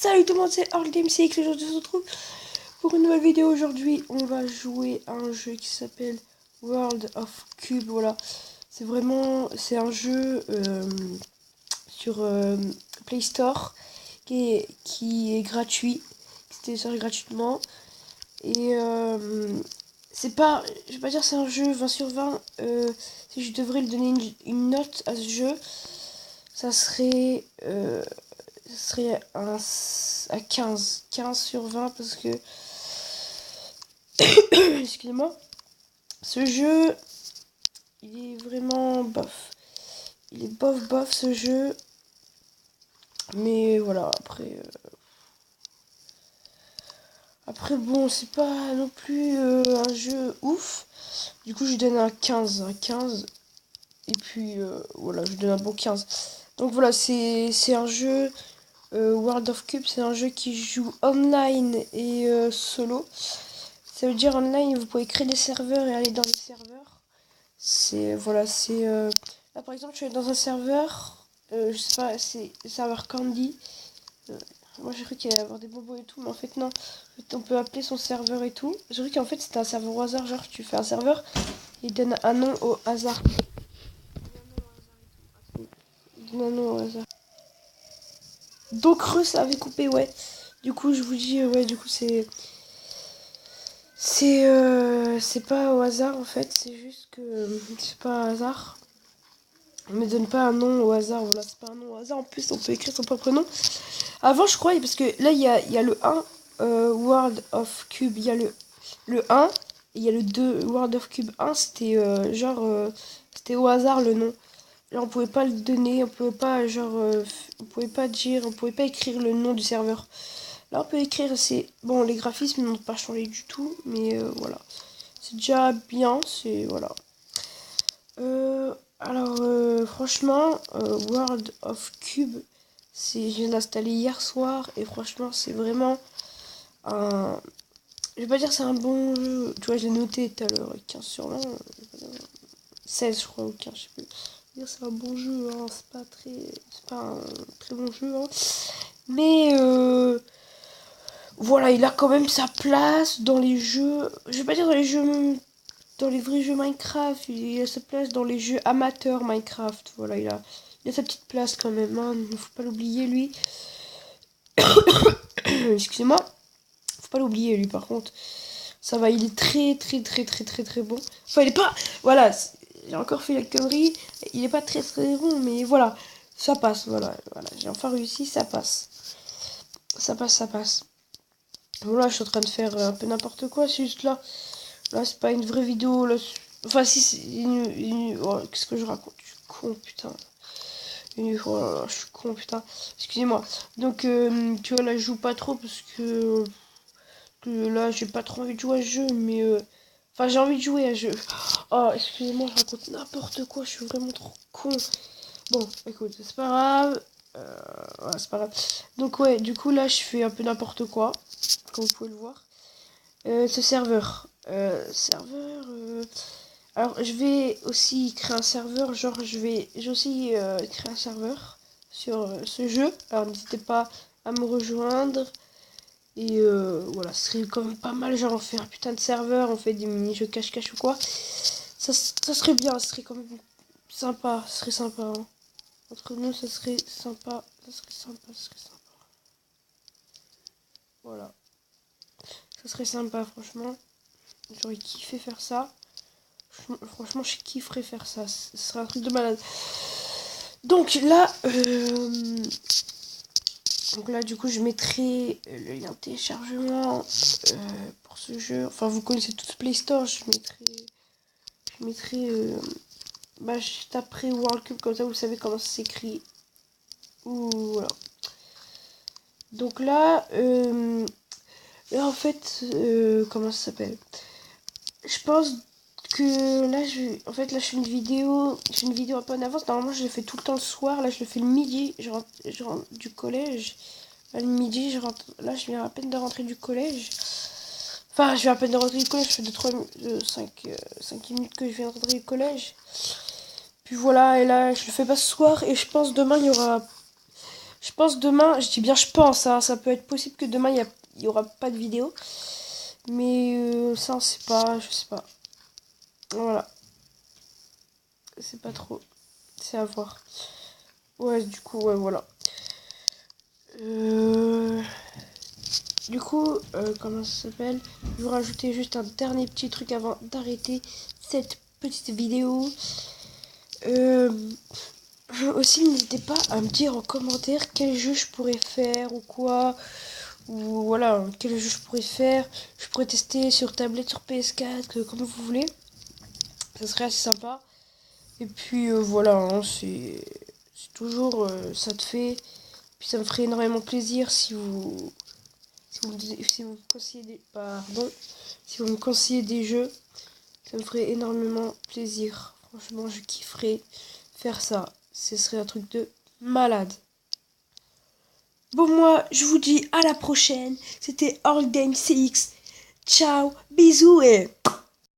Salut tout le monde, c'est All Game CX. Aujourd'hui on se retrouve pour une nouvelle vidéo. Aujourd'hui on va jouer à un jeu qui s'appelle World of Cube. Voilà, c'est un jeu sur Play Store qui est gratuit, qui se télécharge gratuitement. Et c'est pas, je vais pas dire c'est un jeu 20 sur 20. Si je devrais lui donner une note à ce jeu, ça serait à 15 sur 20 parce que excusez-moi, ce jeu il est vraiment bof, il est bof ce jeu, mais voilà, après bon, c'est pas non plus un jeu ouf, du coup je donne un 15 et puis voilà, je donne un bon 15. Donc voilà, c'est un jeu World of Cube, c'est un jeu qui joue online et solo. Ça veut dire online, vous pouvez créer des serveurs et aller dans les serveurs. Là par exemple, je suis dans un serveur, je sais pas, c'est le serveur Candy. Moi j'ai cru qu'il allait y avoir des bobos et tout, mais en fait non. En fait, on peut appeler son serveur et tout. J'ai cru qu'en fait c'était un serveur au hasard, genre tu fais un serveur, il donne un nom au hasard. Il donne un nom au hasard. Donc ça avait coupé, ouais. Du coup je vous dis, ouais, du coup c'est pas au hasard en fait, c'est juste que c'est pas un hasard. On me donne pas un nom au hasard, voilà, c'est pas un nom au hasard. En plus, on peut écrire son propre nom. Avant, je croyais, parce que là, il y a le 1, World of Cube, il y a le 1, et il y a le 2, World of Cube 1, c'était c'était au hasard le nom. Là, on pouvait pas le donner, on pouvait pas, on pouvait pas dire, on pouvait pas écrire le nom du serveur. Là, on peut écrire, c'est. Bon, les graphismes n'ont pas changé du tout, mais voilà. C'est déjà bien, c'est. Voilà. Franchement, World of Cube, je viens de l'installer hier soir et franchement, c'est vraiment un. Je vais pas dire c'est un bon jeu. Tu vois, j'ai noté tout à l'heure 15 sur 20, 16 je crois, ou 15, je sais plus. Je veux dire, c'est un bon jeu, hein, c'est pas un très bon jeu, hein. Mais voilà, il a quand même sa place dans les jeux. Je vais pas dire dans les jeux, dans les vrais jeux Minecraft, il a sa place dans les jeux amateurs Minecraft. Voilà, il a sa petite place quand même, hein, il ne faut pas l'oublier lui. Excusez-moi, faut pas l'oublier lui par contre. Ça va, il est très bon. Enfin, il est pas. Voilà, j'ai encore fait la connerie. Il est pas très bon, mais voilà, ça passe. Voilà, j'ai enfin réussi, ça passe. Ça passe. Bon, là, je suis en train de faire un peu n'importe quoi, c'est juste là. Là, c'est pas une vraie vidéo. Là, enfin, si, c'est oh, qu'est-ce que je raconte? Je suis con, putain. Oh là là, je suis con, putain. Excusez-moi. Donc, tu vois, là, je joue pas trop parce que là, j'ai pas trop envie de jouer à ce jeu, mais. Enfin, j'ai envie de jouer à ce jeu. Oh, excusez-moi, je raconte n'importe quoi, je suis vraiment trop con. Bon, écoute, c'est pas grave. Ouais, c'est pas grave. Donc, ouais, du coup, là, je fais un peu n'importe quoi, comme vous pouvez le voir. Ce serveur. Alors, je vais aussi créer un serveur. Genre, j'ai aussi créé un serveur sur ce jeu. Alors, n'hésitez pas à me rejoindre. Et voilà, ce serait quand même pas mal. Genre, on fait un putain de serveur, on fait des mini-jeux cache-cache ou quoi. Ça serait bien, ça serait quand même sympa. Ça serait sympa, hein. Entre nous, ça serait sympa. Ça serait sympa. Voilà. Ça serait sympa, franchement. J'aurais kiffé faire ça. Franchement, je kifferais faire ça. Ce serait un truc de malade. Donc là, du coup, je mettrai le lien de téléchargement pour ce jeu. Enfin, vous connaissez tous Play Store. Je mettrai je taperai World Cube comme ça, vous savez comment ça s'écrit. Voilà. Donc là, en fait, comment ça s'appelle? Je pense que là je fais une vidéo un peu en avance. Normalement je le fais tout le temps le soir, là je le fais le midi, je rentre du collège. Là, le midi, là je viens à peine de rentrer du collège. Enfin, je viens à peine de rentrer du collège, ça fait 5 minutes que je viens de rentrer du collège. Puis voilà, et là je le fais pas ce soir et je pense demain il y aura Je pense demain, je dis bien je pense, hein, ça peut être possible que demain il y aura pas de vidéo. Mais ça on sait pas, je sais pas. Voilà, c'est pas trop. C'est à voir. Ouais, du coup, ouais, voilà. Euh... Du coup, comment ça s'appelle? Je vais rajouter juste un dernier petit truc avant d'arrêter cette petite vidéo. Euh, Aussi, n'hésitez pas à me dire en commentaire quel jeu je pourrais faire ou quoi. Ou voilà, quel jeu je pourrais faire. Je pourrais tester sur tablette, sur PS4, comme vous voulez. Ça serait assez sympa. Et puis voilà, hein, c'est toujours ça te fait. Puis ça me ferait énormément plaisir si vous me conseillez si vous me conseillez des jeux, ça me ferait énormément plaisir. Franchement, je kifferais faire ça. Ce serait un truc de malade. Bon, moi, je vous dis à la prochaine. C'était All Game CX. Ciao, bisous et